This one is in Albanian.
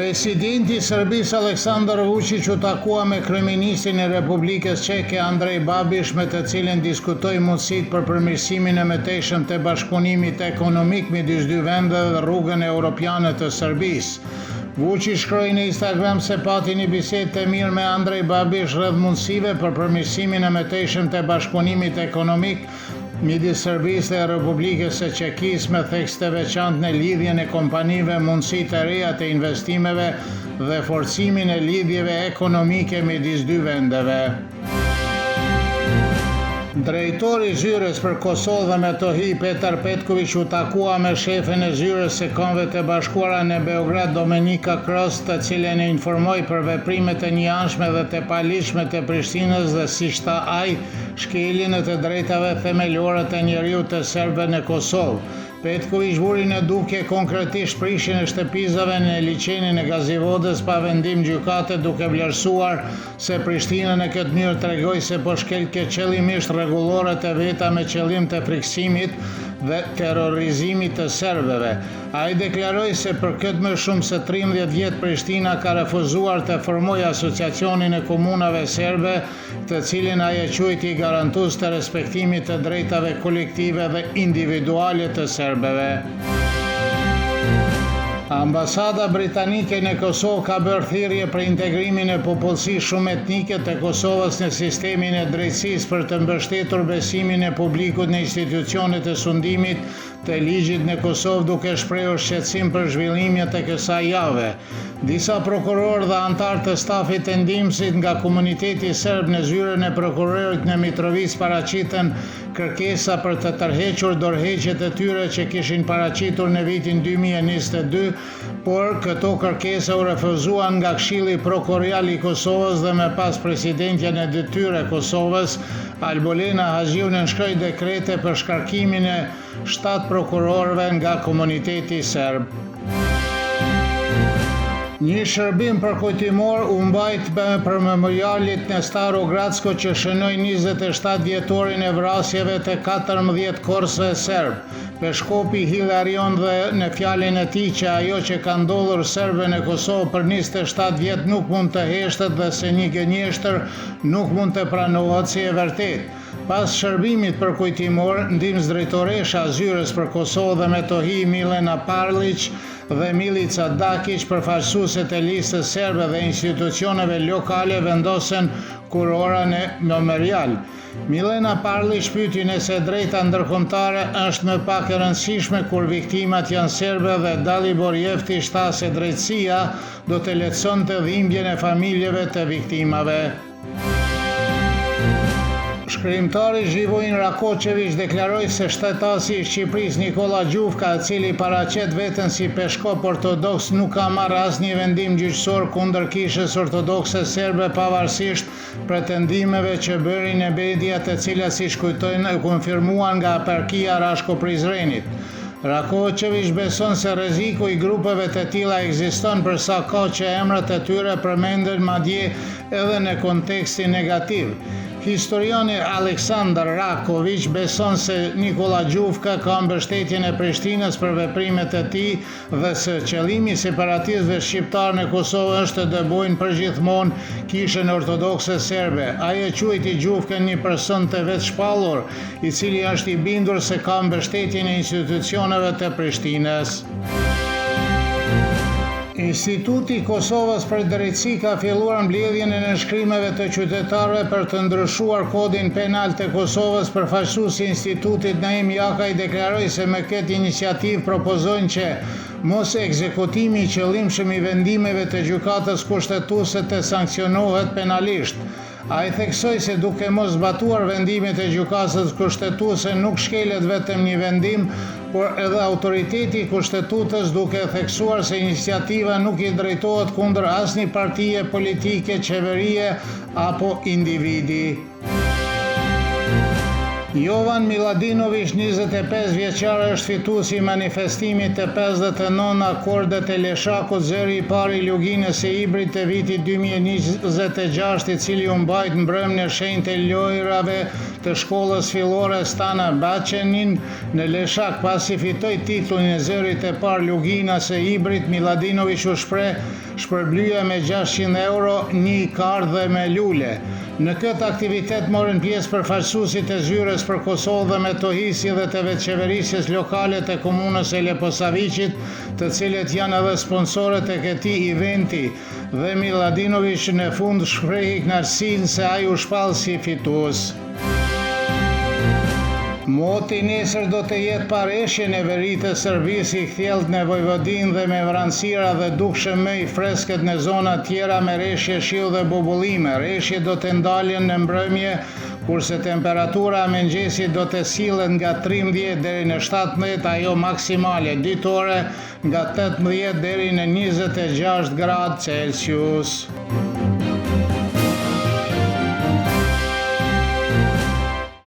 Presidenti i Serbisë Aleksandar Vučić u takua me kryeministrin e Republikës Çeke Andrej Babiš, me të cilin diskutoi mundësitë për përmirësimin e mëtejshëm të bashkëpunimit ekonomik midis dy vendeve dhe rrugën europiane të Serbisë. Vučić shkroi në Instagram se pati një bisedë të mirë me Andrej Babiš rreth mundësive për përmirësimin e mëtejshëm të bashkëpunimit ekonomik midis Serbisë dhe Republikës së Çekisë, me theks të veçantë në lidhjen e kompanive, mundësi të reja të investimeve dhe forcimin e lidhjeve ekonomike midis dy vendeve. Drejtori i Zyrës për Kosovë dhe Metohi Petar Petković u takua me shefin e Zyrës së Kombeve të Bashkuara në Beograd Domenica Kroes, të cilën e informoi për veprimet e njëanshme dhe të paligjshme të Prishtinës dhe, siç tha ai, shkeljen e të drejtave themelore të njerëzit të serbëve në Kosovë. Petković vuri në dukje konkretisht prishjen e shtëpizave në liçenin e Gazivodës pa vendim gjykate, duke vlerësuar se Prishtina në këtë mënyrë tregoi se po shkelke qëllimisht rregulloret e veta me qëllim të friksimit dhe terrorizimit të serbëve. Ai deklaroi se për këtë më shumë se 13 vjet Prishtina ka refuzuar të formojë asociacionin e komunave serbe, të cilin ai e quajti garantues të respektimit të drejtave kolektive dhe individuale të serbëve. Ambasada britanike në Kosovë ka bërë thirrje për integrimin e popullsisë shumë etnike të Kosovës në sistemin e drejtësisë për të mbështetur besimin e publikut në institucionet e sundimit të ligjit në Kosovë, duke shprehur shqetësim për zhvillimet e kësaj jave. Disa prokurorë dhe antarë të stafit të ndihmësit nga komuniteti serb në zyrën e prokurorit në Mitrovic paraqitën kërkesa për të tërhequr dorëheqjet e tyre që kishin paraqitur në vitin 2022, por këto kërkesa u refuzuan nga Këshilli Prokurorial i Kosovës dhe më pas presidentja në detyrë e Kosovës, Albolena Haxhiu, nënshkroi dekrete për shkarkimin e 7 prokurorëve nga komuniteti serb. Një shërbim përkujtimor u mbajt për memorialit në Staro Gracko, që shënoi 27 vjetorin e vrasjeve të 14 korsëve serb. Peshkopi Hilarion dhe në fjalën e tij që ajo që ka ndodhur serbëve në Kosovë për 27 vjet nuk mund të heshtet dhe se një gënjeshtër nuk mund të pranohet si e vërtet. Pas shërbimit përkujtimor, ndihmës drejtoresha e Zyrës për Kosovë dhe Metohi Milena Parlić dhe Milica Dakić, përfaqësueset e listës serbe dhe institucioneve lokale, vendosen kurora në memorial. Milena Parlić pyeti nëse drejta ndërkombëtare është më pak e rëndësishme kur viktimat janë serbe, dhe Dalibor Jefti tha se drejtësia do të lehtësonte dhimbjen e familjeve të viktimave. Shkrimtari Živojin Rakočević deklaroi se shtetasi i Shqipërisë Nikola Gjufka, i cili paraqet veten si peshkop ortodoks, nuk ka marrë asnjë vendim gjyqësor kundër kishës ortodokse serbe, pavarësisht pretendimeve që bëri në media, të cilat, siç kujtojnë, konfirmuan nga eparkia Rashko-Prizrenit. Rakočević beson se rreziku i grupeve të tilla ekziston për sa kohë që emrat e tyre përmenden madje edhe në kontekstin negativ. Historiani Aleksandar Raković beson se Nikola Gjufka ka mbështetjen e Prishtinës për veprimet e tij dhe se qëllimi i separatistëve shqiptar në Kosovë është të dëbojnë përgjithmonë kishën ortodokse serbe. Ai e quajti Gjufkën një person të vetshpallur, i cili është i bindur se ka mbështetjen e institucioneve të Prishtinës. Instituti i Kosovës për Drejtësi ka filluar mbledhjen e nënshkrimeve të qytetarëve për të ndryshuar kodin penal të Kosovës. Përfaqësuesi i institutit Naim Jakaj deklaroi se me këtë iniciativë propozojnë që mos ekzekutimi i qëllimshëm i vendimeve të gjykatës kushtetuese të sankcionohet penalisht. Ai theksoi se duke mos zbatuar vendimet e gjykatës kushtetuese nuk shkelet vetëm një vendim, por edhe autoriteti i kushtetutës, duke theksuar se iniciativa nuk i drejtohet kundër asnjë partie politike, qeverie apo individi. Jovan Miladinović, 25 vjeçar, është fituesi i manifestimit të 59 akordet e Leshakut, zëri i parë i luginës së Ibrit të vitit 2026, i cili u mbajt mbrëmje në shenjtë e lojrave të shkollës fillore Stana Baçenin në Leshak pasi fitoi titullin e zërit e parë luginase Ibrit. Miladinovic u shpërblyej me 600 euro, një kar dhe me lule. Në këtë aktivitet morën pjesë përfaqësuesit e zyres për Kosovë dhe me tohisi dhe të veçqeverisjes lokale të komunës e Leposavicit, të cilët janë edhe sponsorët e këtij eventi, dhe Miladinovic në fund shprehi kënaqësinë se ai u shpall si fitues. Moti nesër do të jetë pareshje në veritë Serbisë i kthjellët në Vojvodinë dhe me vranësira dhe dukshëm më i freskët në zona tjera me reshje shiu dhe bubullime. Reshje do të ndalen në mbrëmje, kurse temperatura e mëngjesit do të sillet nga 13 deri në 17, ajo maksimale ditore nga 18 deri në 26 gradë Celsius.